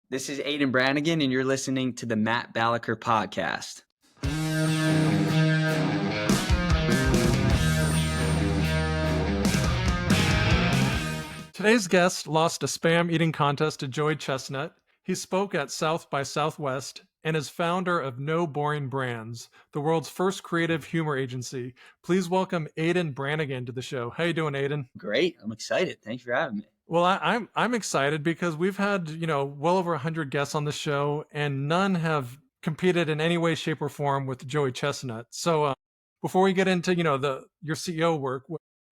This is Aidan Brannigan, and you're listening to the Matt Balaker podcast. Today's guest lost a spam eating contest to Joey Chestnut. He spoke at South by Southwest and is founder of No Boring Brands, the world's first creative humor agency. Please welcome Aidan Brannigan to the show. How you doing, Aidan? Great. I'm excited. Thanks for having me. Well, I'm excited because we've had, well over 100 guests on the show, and none have competed in any way, shape, or form with Joey Chestnut. So before we get into, your CEO work,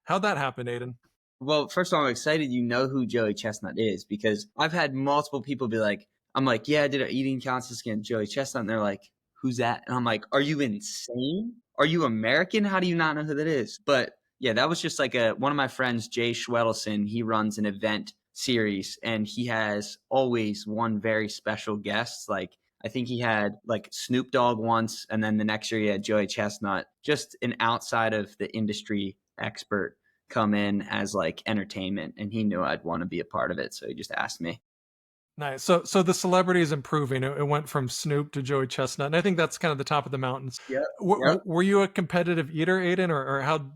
how'd that happen, Aidan? Well, first of all, I'm excited you know who Joey Chestnut is because I've had multiple people be like, I'm like, yeah, I did an eating contest against Joey Chestnut. And they're like, who's that? And I'm like, are you insane? Are you American? How do you not know who that is? But yeah, that was just like one of my friends, Jay Schwedelson. He runs an event series and he has always one very special guest. Like I think he had like Snoop Dogg once, and then the next year he had Joey Chestnut, just an outside of the industry expert come in as like entertainment, and he knew I'd want to be a part of it, so he just asked me. Nice. So the celebrity is improving. It went from Snoop to Joey Chestnut, and I think that's kind of the top of the mountains. Yep. Were you a competitive eater, Aidan, or how'd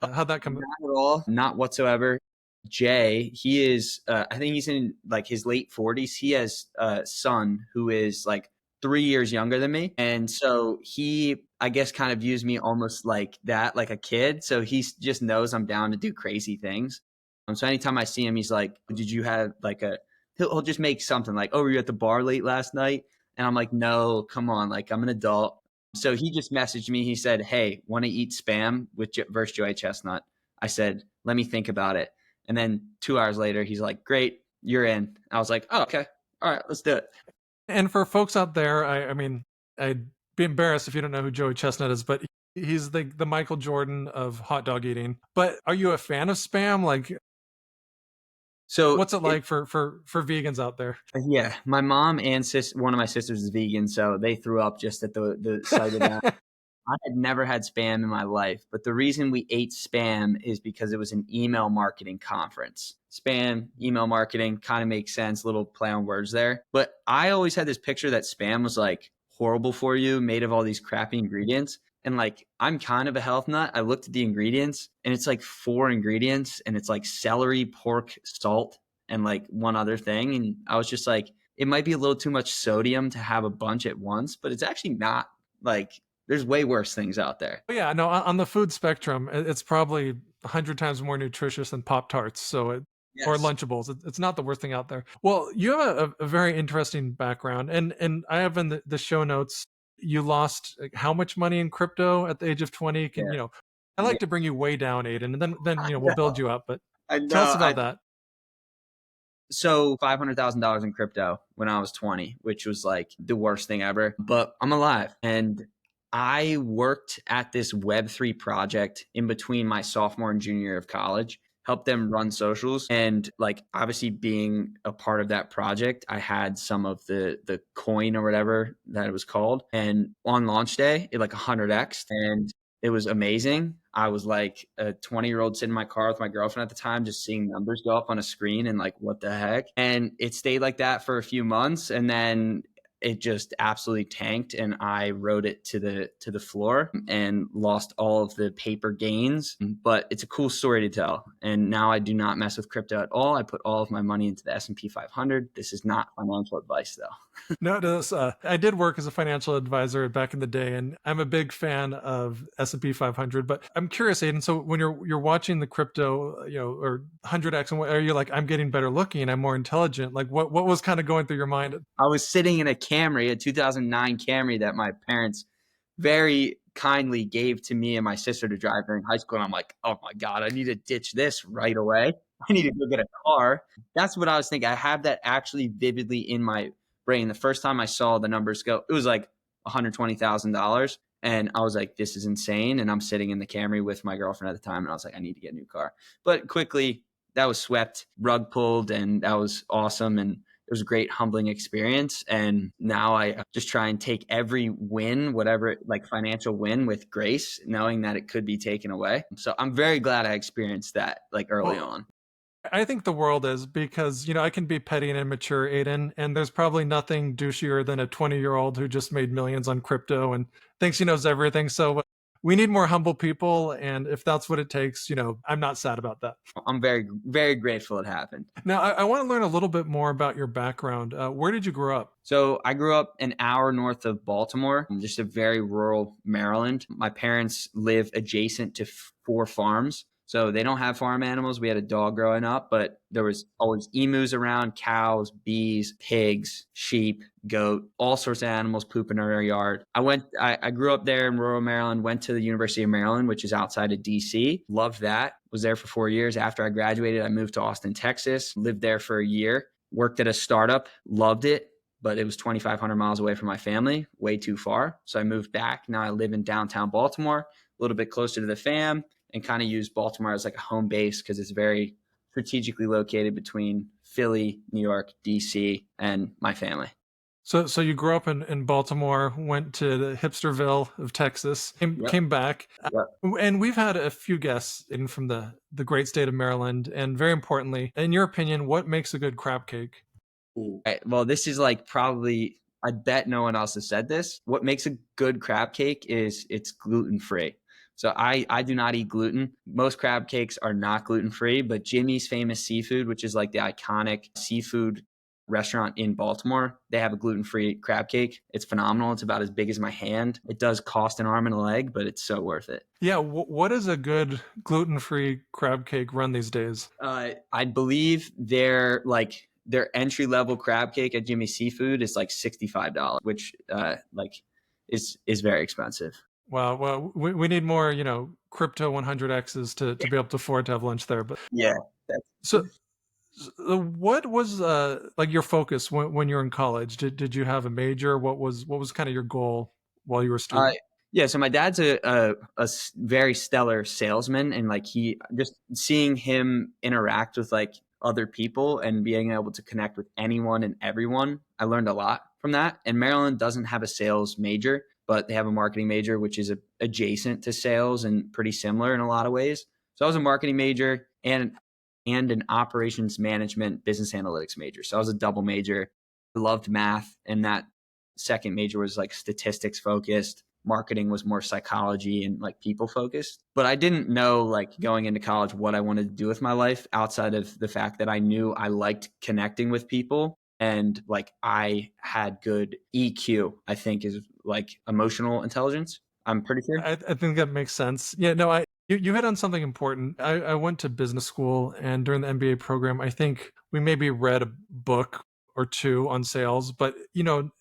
that come? Not at all, not whatsoever. Jay, he is I think he's in like his late 40s. He has a son who is like 3 years younger than me, and so he, I guess, kind of views me almost like that, like a kid. So he just knows I'm down to do crazy things. So anytime I see him, he's like, did you have like he'll just make something like, oh, were you at the bar late last night? And I'm like, no, come on, like I'm an adult. So he just messaged me. He said, hey, want to eat spam versus Joey Chestnut? I said, let me think about it. And then 2 hours later, he's like, great, you're in. I was like, oh, okay. All right, let's do it. And for folks out there, I mean, I'd be embarrassed if you don't know who Joey Chestnut is, but he's the Michael Jordan of hot dog eating. But are you a fan of spam? Like, so what's it like for vegans out there? Yeah, my mom and one of my sisters is vegan, so they threw up just at the sight of that. I had never had spam in my life, but the reason we ate spam is because it was an email marketing conference. Spam, email marketing kind of makes sense, little play on words there. But I always had this picture that spam was like horrible for you, made of all these crappy ingredients. And like, I'm kind of a health nut. I looked at the ingredients and it's like 4 ingredients and it's like celery, pork, salt, and like one other thing. And I was just like, it might be a little too much sodium to have a bunch at once, but it's actually not. Like, there's way worse things out there. Yeah, no, on the food spectrum, it's probably 100 times more nutritious than Pop-Tarts. So yes. Or Lunchables. It's not the worst thing out there. Well, you have a very interesting background. And I have in the show notes, you lost how much money in crypto at the age of 20? I like to bring you way down, Aidan, and then we'll build you up. But tell us about that. So $500,000 in crypto when I was 20, which was like the worst thing ever. But I'm alive. And I worked at this Web3 project in between my sophomore and junior year of college, helped them run socials. And like, obviously being a part of that project, I had some of the coin or whatever that it was called. And on launch day, it like 100x, and it was amazing. I was like a 20-year-old sitting in my car with my girlfriend at the time, just seeing numbers go up on a screen and like, what the heck? And it stayed like that for a few months. And then it just absolutely tanked, and I rode it to the floor and lost all of the paper gains. But it's a cool story to tell. And now I do not mess with crypto at all. I put all of my money into the S&P 500. This is not financial advice, though. No, I did work as a financial advisor back in the day, and I'm a big fan of S&P 500. But I'm curious, Aidan. So when you're watching the crypto, or 100x, and are you like, I'm getting better looking, I'm more intelligent? Like, what was kind of going through your mind? I was sitting in a Camry, a 2009 Camry that my parents very kindly gave to me and my sister to drive during high school. And I'm like, oh my God, I need to ditch this right away. I need to go get a car. That's what I was thinking. I have that actually vividly in my brain. The first time I saw the numbers go, it was like $120,000. And I was like, this is insane. And I'm sitting in the Camry with my girlfriend at the time. And I was like, I need to get a new car. But quickly, that was swept, rug pulled, and that was awesome. And it was a great humbling experience. And now I just try and take every win, whatever, like financial win, with grace, knowing that it could be taken away. So I'm very glad I experienced that like early on. I think the world is because, I can be petty and immature, Aiden, and there's probably nothing douchier than a 20-year-old who just made millions on crypto and thinks he knows everything. So we need more humble people. And if that's what it takes, I'm not sad about that. I'm very, very grateful it happened. Now, I want to learn a little bit more about your background. Where did you grow up? So I grew up an hour north of Baltimore, just a very rural Maryland. My parents live adjacent to 4 farms. So they don't have farm animals. We had a dog growing up, but there was always emus around, cows, bees, pigs, sheep, goat, all sorts of animals pooping in our yard. I grew up there in rural Maryland, went to the University of Maryland, which is outside of DC. Loved that. Was there for 4 years. After I graduated, I moved to Austin, Texas, lived there for a year, worked at a startup, loved it, but it was 2,500 miles away from my family, way too far. So I moved back. Now I live in downtown Baltimore, a little bit closer to the fam, and kind of use Baltimore as like a home base because it's very strategically located between Philly, New York, DC, and my family. So you grew up in Baltimore, went to the hipsterville of Texas, came back. Yep. And we've had a few guests in from the great state of Maryland. And very importantly, in your opinion, what makes a good crab cake? Right. Well, this is like probably, I bet no one else has said this. What makes a good crab cake is it's gluten free. So I do not eat gluten. Most crab cakes are not gluten free, but Jimmy's Famous Seafood, which is like the iconic seafood restaurant in Baltimore, they have a gluten free crab cake. It's phenomenal. It's about as big as my hand. It does cost an arm and a leg, but it's so worth it. Yeah. What is a good gluten free crab cake run these days? I believe they're like, their entry level crab cake at Jimmy's Seafood is like $65, which like is very expensive. Wow. Well, we need more, crypto 100Xs to be able to afford to have lunch there. But Yeah. so what was like your focus when you were in college? Did you have a major? What was kind of your goal while you were a student? Yeah, so my dad's a very stellar salesman, and like he just seeing him interact with like other people and being able to connect with anyone and everyone, I learned a lot from that. And Maryland doesn't have a sales major, but they have a marketing major, which is adjacent to sales and pretty similar in a lot of ways. So I was a marketing major and an operations management business analytics major. So I was a double major. I loved math, and that second major was like statistics focused. Marketing was more psychology and like people focused. But I didn't know like going into college what I wanted to do with my life outside of the fact that I knew I liked connecting with people and like I had good EQ, I think is like emotional intelligence. I'm pretty sure. I think that makes sense. Yeah, no, you hit on something important. I went to business school, and during the MBA program, I think we maybe read a book or two on sales. But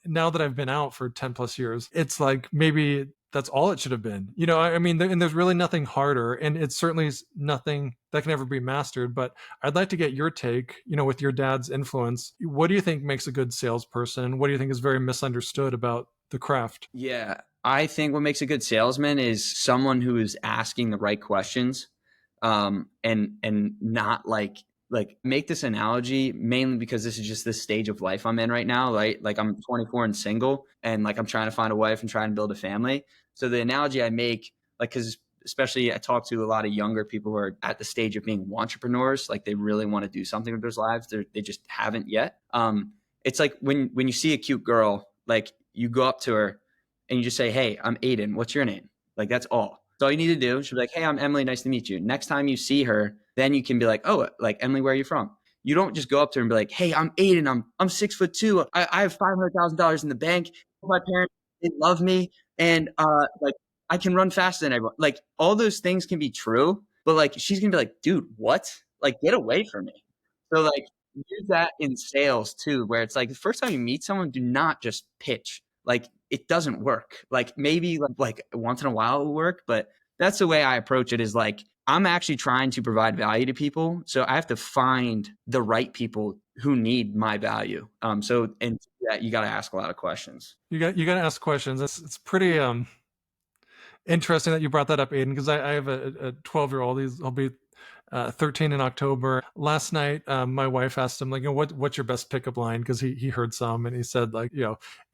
now that I've been out for 10 plus years, it's like maybe that's all it should have been. I mean, and there's really nothing harder, and it's certainly nothing that can ever be mastered. But I'd like to get your take. With your dad's influence, what do you think makes a good salesperson? What do you think is very misunderstood about the craft? Yeah, I think what makes a good salesman is someone who is asking the right questions, and not like make this analogy mainly because this is just this stage of life I'm in right now, right? Like I'm 24 and single, and like I'm trying to find a wife and trying to build a family. So the analogy I make, like, because especially I talk to a lot of younger people who are at the stage of being entrepreneurs, like they really want to do something with their lives, they just haven't yet. It's like when you see a cute girl, like you go up to her and you just say, "Hey, I'm Aiden. What's your name?" Like that's all. That's all you need to do. She'll be like, "Hey, I'm Emily. Nice to meet you." Next time you see her, then you can be like, "Oh, like Emily, where are you from?" You don't just go up to her and be like, "Hey, I'm Aiden. I'm 6'2". I have $500,000 in the bank. My parents, they love me, and like I can run faster than everyone. Like all those things can be true, but like she's gonna be like, "Dude, what? Like get away from me." So like use that in sales too, where it's like the first time you meet someone, do not just pitch. Like it doesn't work. Like maybe like once in a while it will work, but that's the way I approach it is like I'm actually trying to provide value to people. So I have to find the right people who need my value. So and that you got to ask a lot of questions. You got to ask questions. It's pretty interesting that you brought that up, Aiden, because I have a 12-year-old. He'll be 13 in October. Last night, my wife asked him, like, what's your best pickup line? Because he heard some, and he said, like,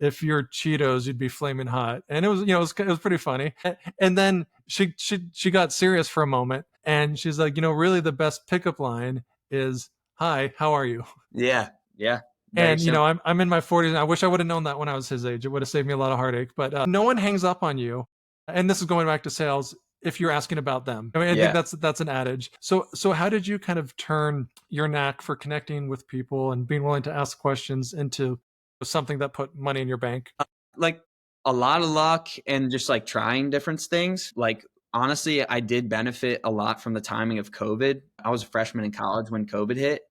if you're Cheetos, you'd be flaming hot. And it was, it was pretty funny. And then she got serious for a moment, and she's like, really, the best pickup line is, "Hi, how are you?" Yeah. Yeah. Very And, simple. I'm in my 40s, and I wish I would have known that when I was his age. It would have saved me a lot of heartache, but, no one hangs up on you, and this is going back to sales, if you're asking about them. I mean, I think Yeah. that's an adage. So how did you kind of turn your knack for connecting with people and being willing to ask questions into something that put money in your bank? Like a lot of luck and just like trying different things. Like honestly, I did benefit a lot from the timing of COVID. I was a freshman in college when COVID hit.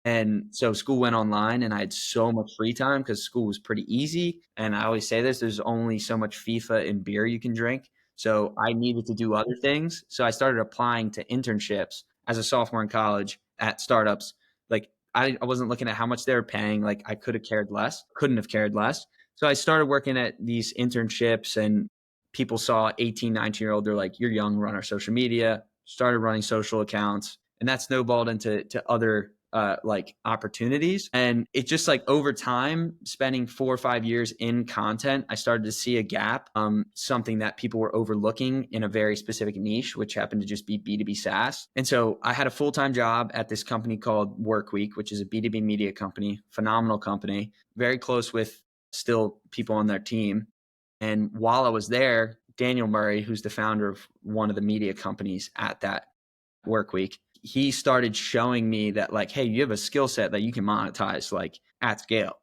And so school went online and I had so much free time because school was pretty easy. And I always say this, there's only so much FIFA and beer you can drink. So I needed to do other things. So I started applying to internships as a sophomore in college at startups. Like I wasn't looking at how much they were paying. Like I could have cared less, couldn't have cared less. So I started working at these internships and people saw 18, 19-year-old. They're like, you're young, run our social media, started running social accounts. And that snowballed into other like opportunities. And it just like over time, spending 4 or 5 years in content, I started to see a gap, something that people were overlooking in a very specific niche, which happened to just be B2B SaaS. And so I had a full-time job at this company called Workweek, which is a B2B media company, phenomenal company, very close with still people on their team. And while I was there, Daniel Murray, who's the founder of one of the media companies at that Workweek, he started showing me that like, hey, you have a skill set that you can monetize like at scale.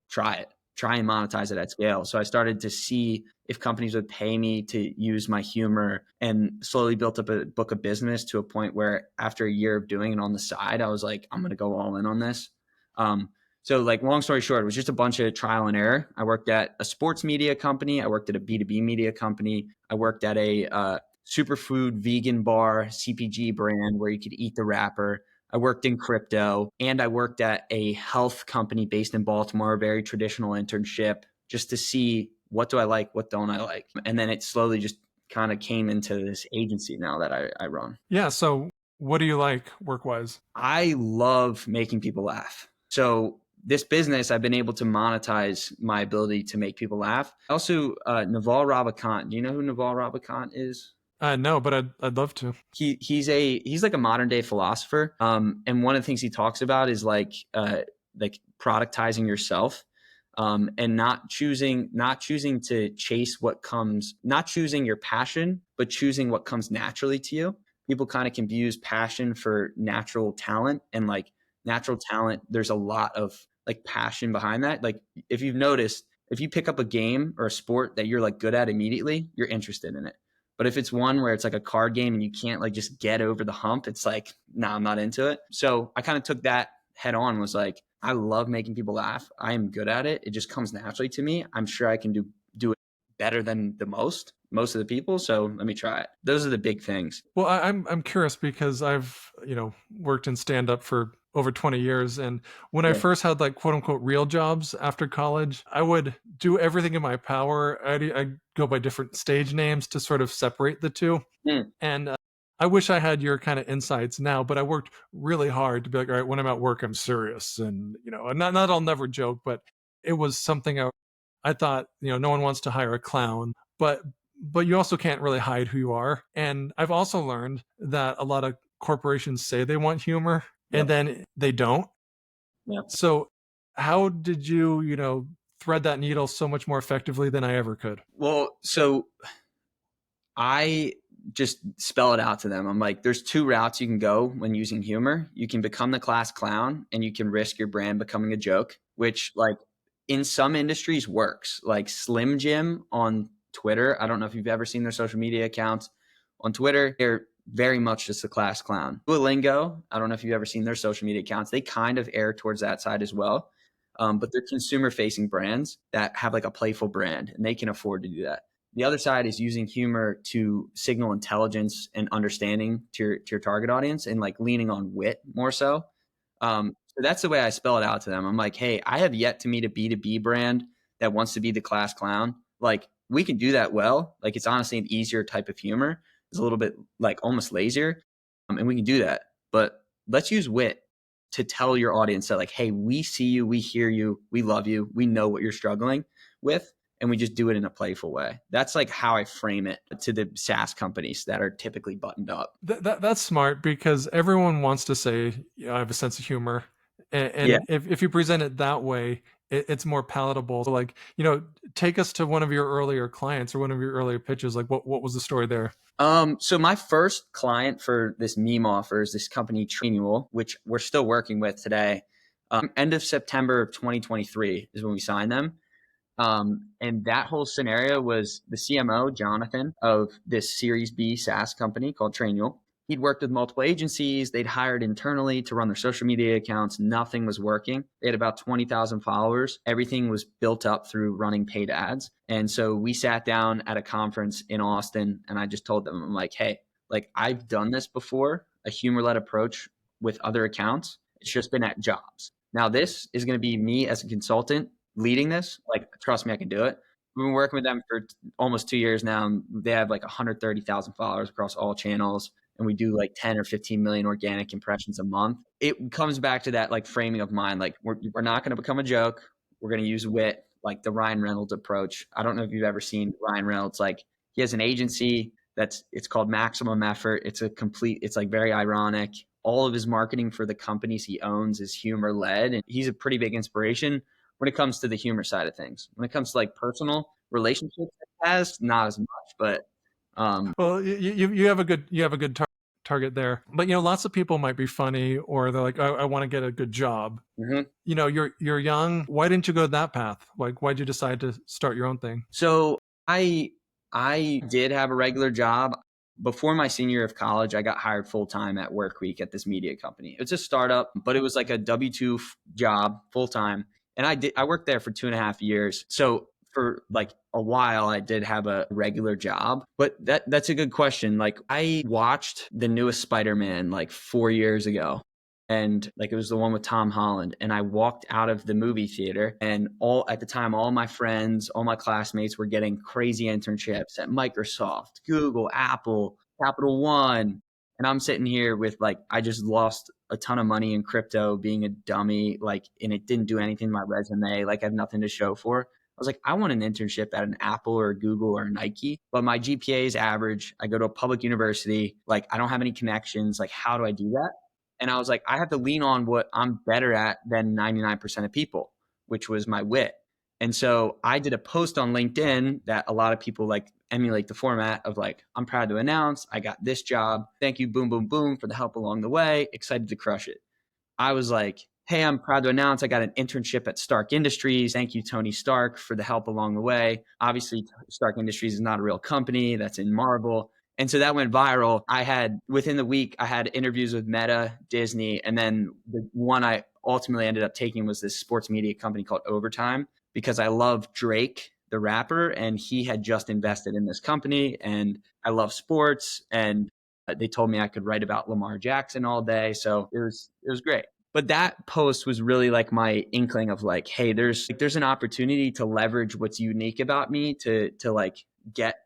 Try it. Try and monetize it at scale. So I started to see if companies would pay me to use my humor and slowly built up a book of business to a point where after a year of doing it on the side, I was like, I'm going to go all in on this. So like long story short, it was just a bunch of trial and error. I worked at a sports media company. I worked at a B2B media company. I worked at a superfood vegan bar CPG brand where you could eat the wrapper. I worked in crypto and I worked at a health company based in Baltimore, a very traditional internship, just to see what do I like, what don't I like. And then it slowly just kind of came into this agency now that I run. Yeah, so what do you like work-wise? I love making people laugh. So this business, I've been able to monetize my ability to make people laugh. Also, Naval Ravikant. Do you know who Naval Ravikant is? No, but I'd love to. He's like a modern day philosopher. And one of the things he talks about is like productizing yourself. And not choosing to chase what comes, not choosing your passion, but choosing what comes naturally to you. People kind of confuse passion for natural talent, and like natural talent, there's a lot of like passion behind that. Like if you've noticed, if you pick up a game or a sport that you're like good at immediately, you're interested in it. But if it's one where it's like a card game and you can't like just get over the hump, it's like, nah, I'm not into it. So I kind of took that head on, was like, I love making people laugh. I am good at it. It just comes naturally to me. I'm sure I can do it better than most of the people. So let me try it. Those are the big things. Well, I'm curious because I've, worked in stand up for over 20 years, and when I Yeah. first had like quote unquote real jobs after college, I would do everything in my power. I'd go by different stage names to sort of separate the two. Mm, And I wish I had your kind of insights now, but I worked really hard to be like, all right, when I'm at work, I'm serious, and not I'll never joke, but it was something I thought, no one wants to hire a clown, but you also can't really hide who you are. And I've also learned that a lot of corporations say they want humor and yep. then they don't. Yep. So how did you, thread that needle so much more effectively than I ever could? Well, so I just spell it out to them. I'm like, there's two routes you can go when using humor. You can become the class clown and you can risk your brand becoming a joke, which like in some industries works. Like Slim Jim on Twitter. I don't know if you've ever seen their social media accounts on Twitter. They're very much just a class clown. Duolingo, I don't know if you've ever seen their social media accounts. They kind of err towards that side as well. But they're consumer facing brands that have like a playful brand and they can afford to do that. The other side is using humor to signal intelligence and understanding to your target audience and like leaning on wit more so. So that's the way I spell it out to them. I'm like, hey, I have yet to meet a B2B brand that wants to be the class clown. Like we can do that well. Like it's honestly an easier type of humor. It's a little bit like almost lazier. And we can do that. But let's use wit to tell your audience that like, hey, we see you, we hear you, we love you, we know what you're struggling with. and we just do it in a playful way. That's like how I frame it to the SaaS companies that are typically buttoned up. That's smart, because everyone wants to say, I have a sense of humor. Yeah. And if you present it that way, it's more palatable. So like, take us to one of your earlier clients or one of your earlier pitches. Like what was the story there? So my first client for this meme offer is this company Trainual, which we're still working with today. End of September of 2023 is when we signed them. And that whole scenario was the CMO, Jonathan, of this Series B SaaS company called Trainual. He'd worked with multiple agencies. They'd hired internally to run their social media accounts. Nothing was working. They had about 20,000 followers. Everything was built up through running paid ads. And so we sat down at a conference in Austin, and I just told them, I'm like, hey, like I've done this before, a humor-led approach with other accounts. It's just been at jobs. Now this is going to be me as a consultant leading this. Like, trust me, I can do it. We've been working with them for almost 2 years now. And they have like 130,000 followers across all channels. And we do like 10 or 15 million organic impressions a month. It comes back to that like framing of mind. Like we're not going to become a joke. We're going to use wit, like the Ryan Reynolds approach. I don't know if you've ever seen Ryan Reynolds. Like he has an agency it's called Maximum Effort. It's like very ironic. All of his marketing for the companies he owns is humor led. And he's a pretty big inspiration when it comes to the humor side of things. When it comes to like personal relationships, it has not as much, but Well, you have a good target there. But lots of people might be funny, or they're like, I want to get a good job. mm-hmm. You're young. Why didn't you go that path? Like, why'd you decide to start your own thing? So I did have a regular job. Before my senior year of college, I got hired full time at Workweek at this media company. It's a startup, but it was like a W-2 job full time. And I worked there for 2.5 years. So for like a while, I did have a regular job. But that's a good question. Like I watched the newest Spider-Man like 4 years ago. And like it was the one with Tom Holland. And I walked out of the movie theater, and at the time, all my friends, all my classmates were getting crazy internships at Microsoft, Google, Apple, Capital One. And I'm sitting here with like, I just lost a ton of money in crypto being a dummy, like, and it didn't do anything to my resume. Like I have nothing to show for. I was like, I want an internship at an Apple or a Google or Nike, but my GPA is average. I go to a public university. Like I don't have any connections. Like, how do I do that? And I was like, I have to lean on what I'm better at than 99% of people, which was my wit. And so I did a post on LinkedIn that a lot of people like emulate the format of like, I'm proud to announce I got this job. Thank you, boom, boom, boom, for the help along the way. Excited to crush it. I was like, hey, I'm proud to announce I got an internship at Stark Industries. Thank you, Tony Stark, for the help along the way. Obviously, Stark Industries is not a real company. That's in Marble. And so that went viral. Within the week, I had interviews with Meta, Disney, and then the one I ultimately ended up taking was this sports media company called Overtime, because I love Drake, the rapper, and he had just invested in this company. And I love sports, and they told me I could write about Lamar Jackson all day. So it was great. But that post was really like my inkling of like, hey, there's an opportunity to leverage what's unique about me to like get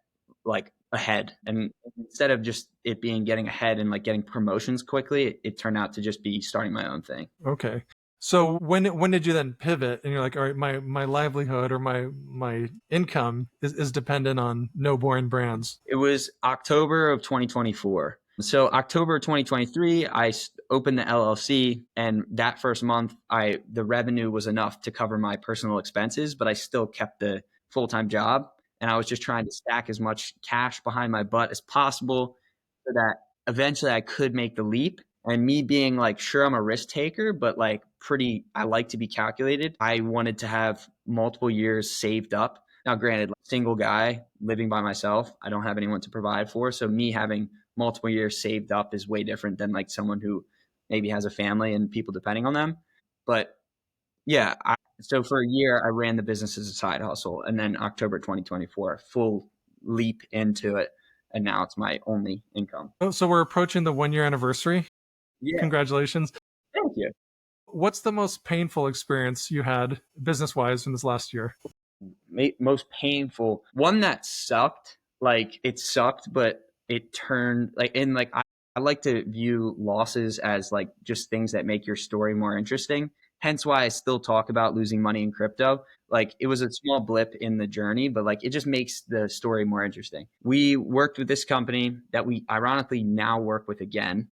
like ahead. And instead of just it being getting ahead and like getting promotions quickly, it turned out to just be starting my own thing. Okay. So when did you then pivot and you're like, all right, my livelihood or my income is dependent on no boring brands? It was October of 2024. So October 2023, I opened the LLC, and that first month, the revenue was enough to cover my personal expenses, but I still kept the full-time job, and I was just trying to stack as much cash behind my butt as possible so that eventually I could make the leap. And me being like, sure, I'm a risk taker, but like I like to be calculated. I wanted to have multiple years saved up. Now, granted, like, single guy living by myself, I don't have anyone to provide for. So me having multiple years saved up is way different than like someone who maybe has a family and people depending on them. But yeah, so for a year, I ran the business as a side hustle. And then October 2024, full leap into it. And now it's my only income. Oh, so we're approaching the 1 year anniversary. Yeah, Congratulations. thank you. What's the most painful experience you had business wise in this last year? Most painful one that sucked, like it sucked, but it turned like in like I like to view losses as like just things that make your story more interesting. hence why I still talk about losing money in crypto. Like, it was a small blip in the journey, but like, it just makes the story more interesting. We worked with this company that we ironically now work with again.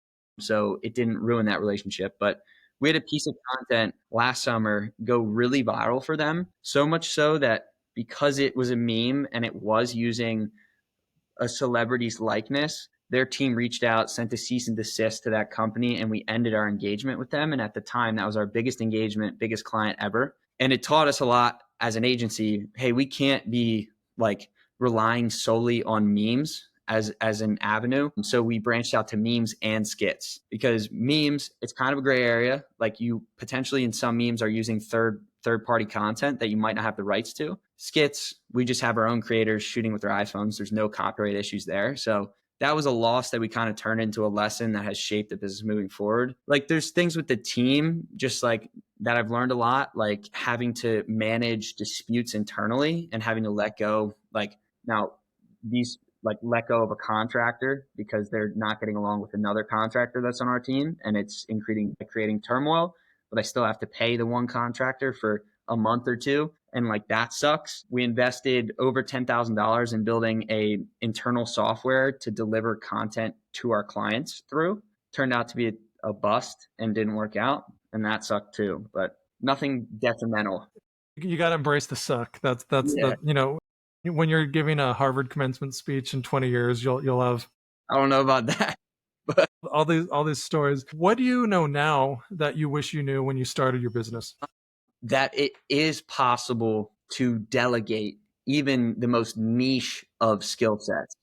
So it didn't ruin that relationship, but we had a piece of content last summer go really viral for them. So much so that because it was a meme and it was using a celebrity's likeness, their team reached out, sent a cease and desist to that company, and we ended our engagement with them. And at the time, that was our biggest engagement, biggest client ever. And it taught us a lot as an agency. Hey, we can't be like relying solely on memes as an avenue. So we branched out to memes and skits, because memes, it's kind of a gray area. Like, you potentially in some memes are using third party content that you might not have the rights to. Skits, we just have our own creators shooting with their iPhones. There's no copyright issues there. So that was a loss that we kind of turned into a lesson that has shaped the business moving forward. Like, there's things with the team, just like that I've learned a lot, like having to manage disputes internally and having to let go. Like, now these, like, let go of a contractor because they're not getting along with another contractor that's on our team, and it's creating turmoil, but I still have to pay the one contractor for a month or two, and like, that sucks. We invested over $10,000 in building a internal software to deliver content to our clients through. Turned out to be a bust and didn't work out, and that sucked too, but nothing detrimental. You got to embrace the suck. That's Yeah, the, when you're giving a Harvard commencement speech in 20 years, you'll have I don't know about that, but all these stories. What do you know now that you wish you knew when you started your business? that it is possible to delegate even the most niche of skill sets.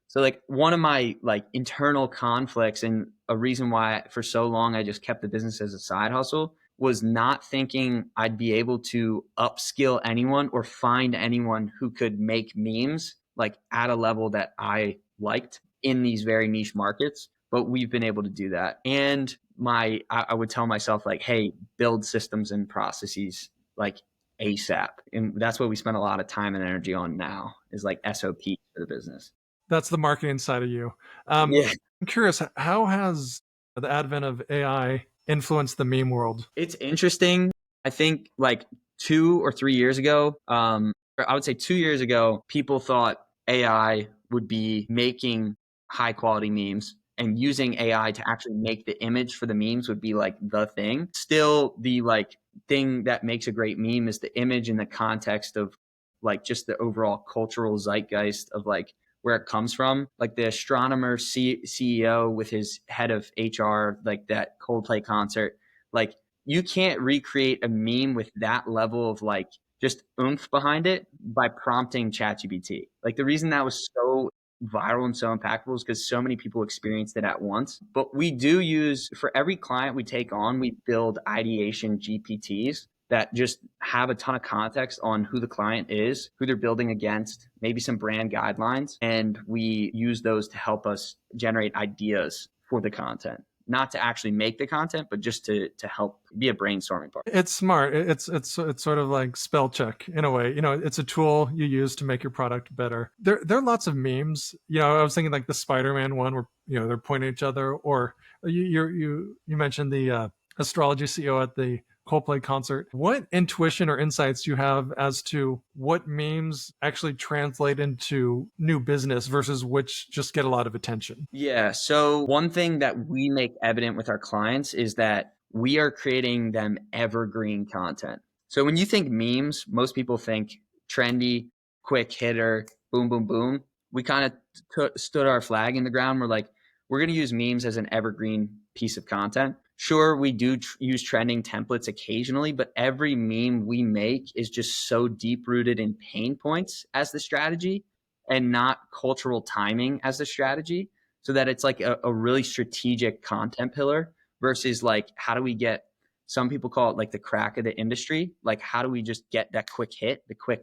So like, one of my like internal conflicts, and a reason why for so long I just kept the business as a side hustle, was not thinking I'd be able to upskill anyone or find anyone who could make memes like at a level that I liked in these very niche markets. But we've been able to do that. And I would tell myself, like, hey, build systems and processes like ASAP. And that's what we spend a lot of time and energy on now, is like SOP for the business. That's the marketing side of you. Yeah, I'm curious, how has the advent of AI influenced the meme world? it's interesting. I think like 2 or 3 years ago, or I would say 2 years ago, people thought AI would be making high quality memes, and using AI to actually make the image for the memes would be like the thing. Still, the like thing that makes a great meme is the image and the context of like just the overall cultural zeitgeist of like where it comes from. Like the astronomer CEO with his head of HR, like that Coldplay concert, like, you can't recreate a meme with that level of like just oomph behind it by prompting ChatGPT. Like, the reason that was so viral and so impactful is because so many people experienced it at once. But we do use, for every client we take on, we build ideation GPTs that just have a ton of context on who the client is, who they're building against, maybe some brand guidelines. And we use those to help us generate ideas for the content, not to actually make the content, but just to help be a brainstorming partner. It's smart. It's sort of like spell check in a way. It's a tool you use to make your product better. There are lots of memes. I was thinking like the Spider-Man one where they're pointing at each other, or you mentioned the astrology CEO at the Coldplay concert. What intuition or insights do you have as to what memes actually translate into new business versus which just get a lot of attention? Yeah. So one thing that we make evident with our clients is that we are creating them evergreen content. So when you think memes, most people think trendy, quick hitter, boom, boom, boom. We kind of stood our flag in the ground. We're like, we're going to use memes as an evergreen piece of content. Sure, we do use trending templates occasionally, but every meme we make is just so deep rooted in pain points as the strategy, and not cultural timing as the strategy, so that it's like a really strategic content pillar versus like, how do we get, some people call it like the crack of the industry, like how do we just get that quick hit, the quick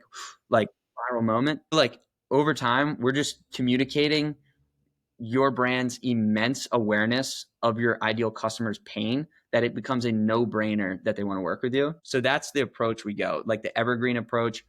like viral moment. Like, over time, we're just communicating your brand's immense awareness of your ideal customer's pain, that it becomes a no-brainer that they want to work with you. So that's the approach we go, like the evergreen approach,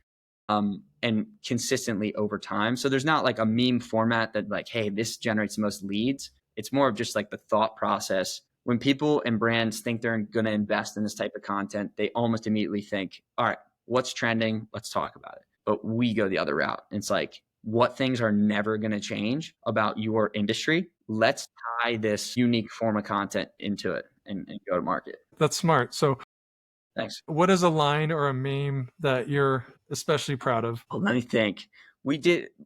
and consistently over time. So there's not like a meme format that like, hey, this generates the most leads. It's more of just like the thought process when people and brands think they're going to invest in this type of content, they almost immediately think, all right, what's trending? Let's talk about it. But we go the other route. It's like, what things are never going to change about your industry? Let's tie this unique form of content into it and go to market. That's smart. So thanks. What is a line or a meme that you're especially proud of? Well, let me think.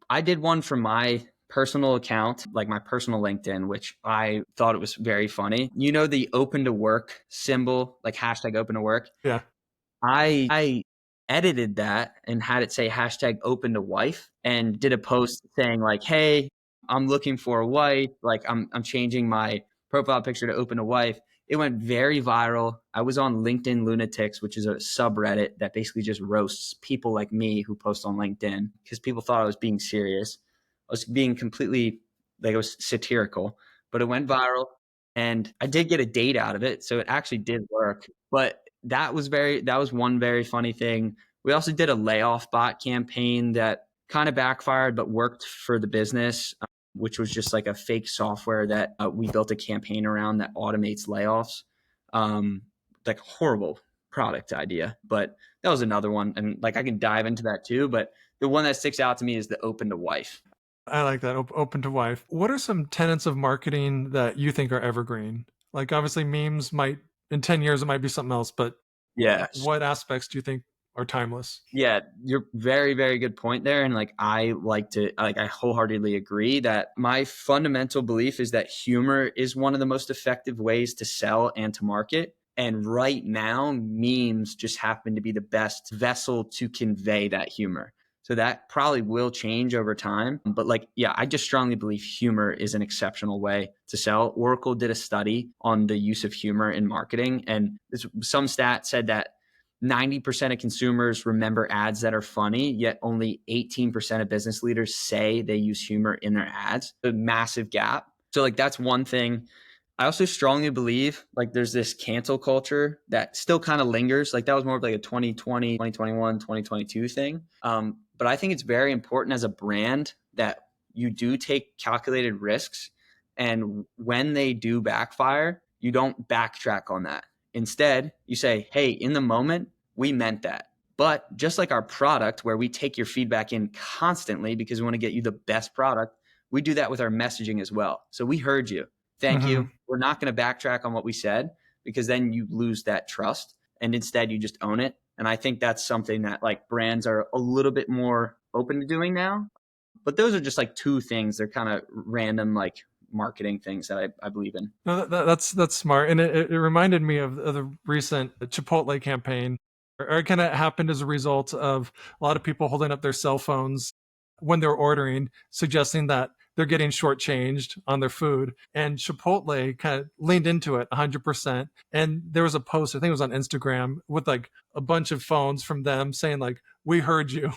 I did one for my personal account, like my personal LinkedIn, which I thought it was very funny. You know, the open to work symbol, like hashtag open to work. Yeah. I edited that and had it say hashtag open to wife and did a post saying like, hey, I'm looking for a wife. Like I'm changing my profile picture to open to wife. It went very viral. I was on LinkedIn Lunatics, which is a subreddit that basically just roasts people like me who post on LinkedIn because people thought I was being serious. I was being completely like it was satirical, but it went viral and I did get a date out of it. So it actually did work. But that was one very funny thing. We also did a layoff bot campaign that kind of backfired, but worked for the business, which was just like a fake software that we built a campaign around that automates layoffs. Like horrible product idea, but that was another one. And like I can dive into that too, but the one that sticks out to me is the open to wife. I like that. Open to wife. What are some tenets of marketing that you think are evergreen? Like obviously memes might in 10 years it might be something else, but yeah, what aspects do you think are timeless? Yeah, you're very, very good point there. And like I wholeheartedly agree that my fundamental belief is that humor is one of the most effective ways to sell and to market. And right now, memes just happen to be the best vessel to convey that humor. So that probably will change over time. But like, yeah, I just strongly believe humor is an exceptional way to sell. Oracle did a study on the use of humor in marketing. And some stat said that 90% of consumers remember ads that are funny, yet only 18% of business leaders say they use humor in their ads. A massive gap. So like that's one thing. I also strongly believe like there's this cancel culture that still kind of lingers. Like that was more of like a 2020, 2021, 2022 thing. But I think it's very important as a brand that you do take calculated risks. And when they do backfire, you don't backtrack on that. Instead, you say, hey, in the moment, we meant that. But just like our product, where we take your feedback in constantly because we want to get you the best product, we do that with our messaging as well. So we heard you. Thank you. We're not going to backtrack on what we said because then you lose that trust. And instead, you just own it. And I think that's something that like brands are a little bit more open to doing now. But those are just like two things. They're kind of random, like marketing things that I believe in. No, that's smart, and it reminded me of the recent Chipotle campaign. Or it kind of happened as a result of a lot of people holding up their cell phones when they're ordering, suggesting that they're getting shortchanged on their food. And Chipotle kind of leaned into it 100%. And there was a post, I think it was on Instagram, with like a bunch of phones from them saying like, "We heard you."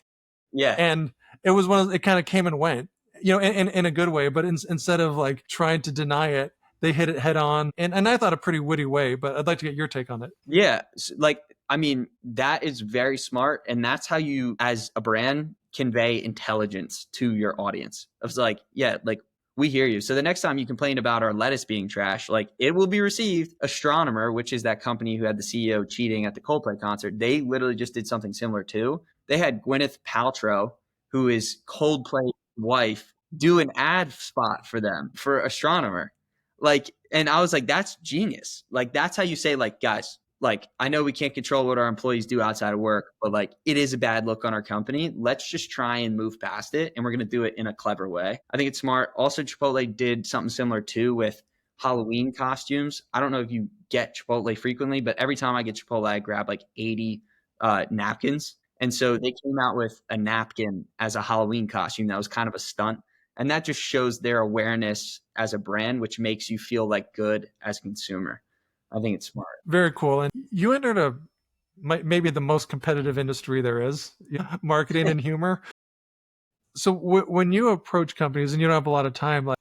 Yeah. And it was one of it kind of came and went, you know, in a good way. But instead of like trying to deny it, they hit it head on, and I thought a pretty witty way. But I'd like to get your take on it. Yeah, like I mean, that is very smart, and that's how you, as a brand, convey intelligence to your audience. It's like, yeah, like we hear you. So the next time you complain about our lettuce being trash, like it will be received. Astronomer, which is that company who had the CEO cheating at the Coldplay concert, they literally just did something similar too. They had Gwyneth Paltrow, who is Coldplay's wife, do an ad spot for them for Astronomer. Like, and I was like, that's genius. Like, that's how you say, like, guys, like, I know we can't control what our employees do outside of work, but like, it is a bad look on our company. Let's just try and move past it. And we're going to do it in a clever way. I think it's smart. Also, Chipotle did something similar too with Halloween costumes. I don't know if you get Chipotle frequently, but every time I get Chipotle, I grab like 80 napkins. And so they came out with a napkin as a Halloween costume that was kind of a stunt. And that just shows their awareness as a brand, which makes you feel like good as a consumer. I think it's smart. Very cool. And you entered maybe the most competitive industry there is, marketing and humor. So when you approach companies and you don't have a lot of time, like,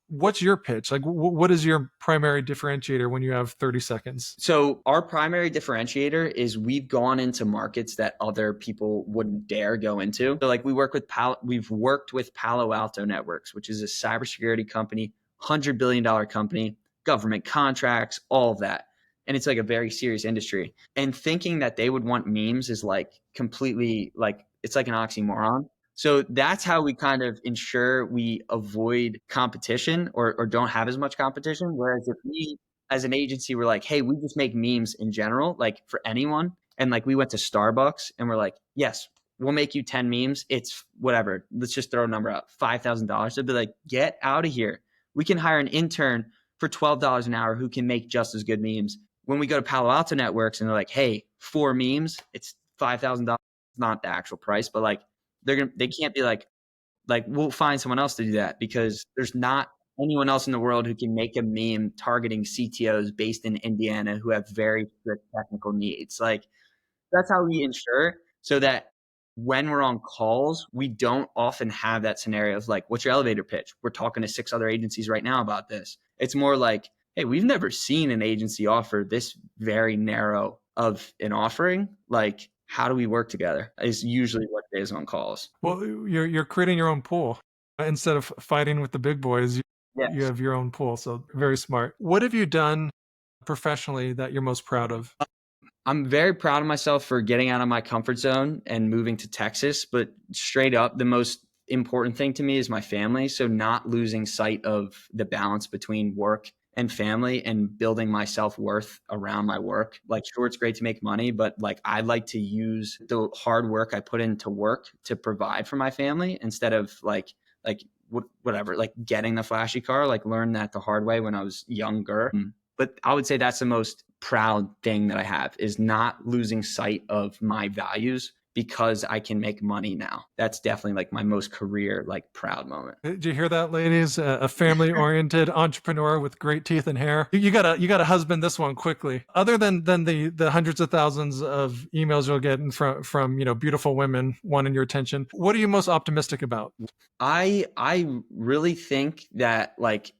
what's your pitch? Like, what is your primary differentiator when you have 30 seconds? So our primary differentiator is we've gone into markets that other people wouldn't dare go into. So like we've worked with Palo Alto Networks, which is a cybersecurity company, $100 billion company. government contracts, all of that. And it's like a very serious industry. And thinking that they would want memes is like completely like, it's like an oxymoron. So that's how we kind of ensure we avoid competition or don't have as much competition. Whereas if we as an agency were like, hey, we just make memes in general, like for anyone. And like we went to Starbucks and we're like, yes, we'll make you 10 memes. It's whatever. Let's just throw a number out, $5,000. They'd be like, get out of here. We can hire an intern for $12 an hour who can make just as good memes. When we go to Palo Alto Networks and they're like, hey, 4 memes, it's $5,000. Not the actual price, but like they can't be like we'll find someone else to do that because there's not anyone else in the world who can make a meme targeting CTOs based in Indiana who have very strict technical needs. Like that's how we ensure so that when we're on calls, we don't often have that scenario of like, what's your elevator pitch? We're talking to 6 other agencies right now about this. It's more like, hey, we've never seen an agency offer this very narrow of an offering. Like, how do we work together is usually what it is on calls. Well, you're creating your own pool. Instead of fighting with the big boys, you have your own pool. So very smart. What have you done professionally that you're most proud of? I'm very proud of myself for getting out of my comfort zone and moving to Texas, but straight up, the most important thing to me is my family. So not losing sight of the balance between work and family and building my self-worth around my work. Like, sure, it's great to make money, but like I like to use the hard work I put into work to provide for my family instead of like whatever, like getting the flashy car, like learn that the hard way when I was younger. But I would say that's the most proud thing that I have is not losing sight of my values because I can make money now. That's definitely like my most career, like proud moment. Did you hear that, ladies? A family-oriented entrepreneur with great teeth and hair. You gotta husband this one quickly. Other than the hundreds of thousands of emails you'll get from beautiful women wanting your attention, what are you most optimistic about? I really think that like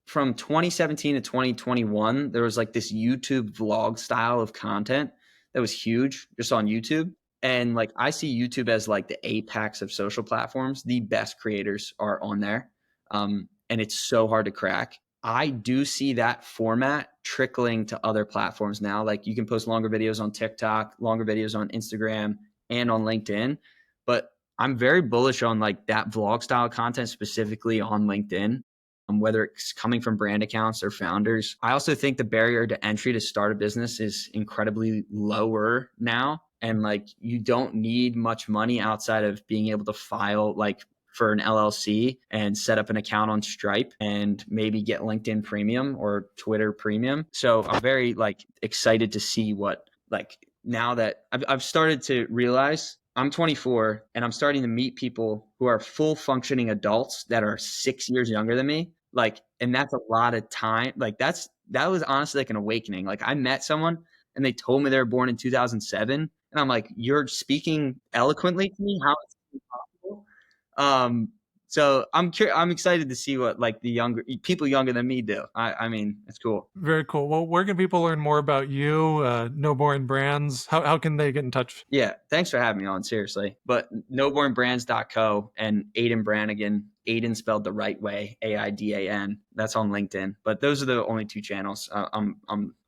from 2017 to 2021, there was like this YouTube vlog style of content that was huge just on YouTube. And like I see YouTube as like the apex of social platforms. The best creators are on there. And it's so hard to crack. I do see that format trickling to other platforms now. Like you can post longer videos on TikTok, longer videos on Instagram and on LinkedIn. But I'm very bullish on like that vlog style content specifically on LinkedIn. Whether it's coming from brand accounts or founders. I also think the barrier to entry to start a business is incredibly lower now. And like, you don't need much money outside of being able to file like for an LLC and set up an account on Stripe and maybe get LinkedIn Premium or Twitter Premium. So I'm very like excited to see what like now that I've started to realize I'm 24 and I'm starting to meet people who are full functioning adults that are 6 years younger than me. Like, and that's a lot of time. Like that was honestly like an awakening. Like I met someone and they told me they were born in 2007. And I'm like, you're speaking eloquently to me. How is this possible? So I'm excited to see what like the younger people younger than me do. I mean, it's cool. Very cool. Well, where can people learn more about you? No Boring Brands. How can they get in touch? Yeah, thanks for having me on, seriously. But noboringbrands.co and Aidan Brannigan, Aidan spelled the right way, Aidan. That's on LinkedIn. But those are the only 2 channels I'm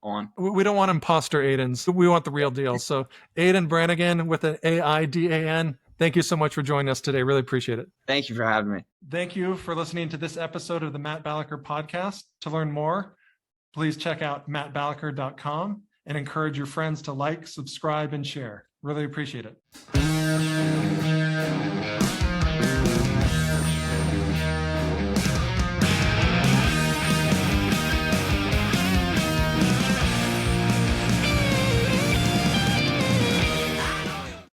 on. We don't want imposter Aidans. We want the real deal. So Aidan Brannigan with an Aidan. Thank you so much for joining us today. Really appreciate it. Thank you for having me. Thank you for listening to this episode of the Matt Balaker podcast. To learn more, please check out mattbalaker.com and encourage your friends to like, subscribe, and share. Really appreciate it.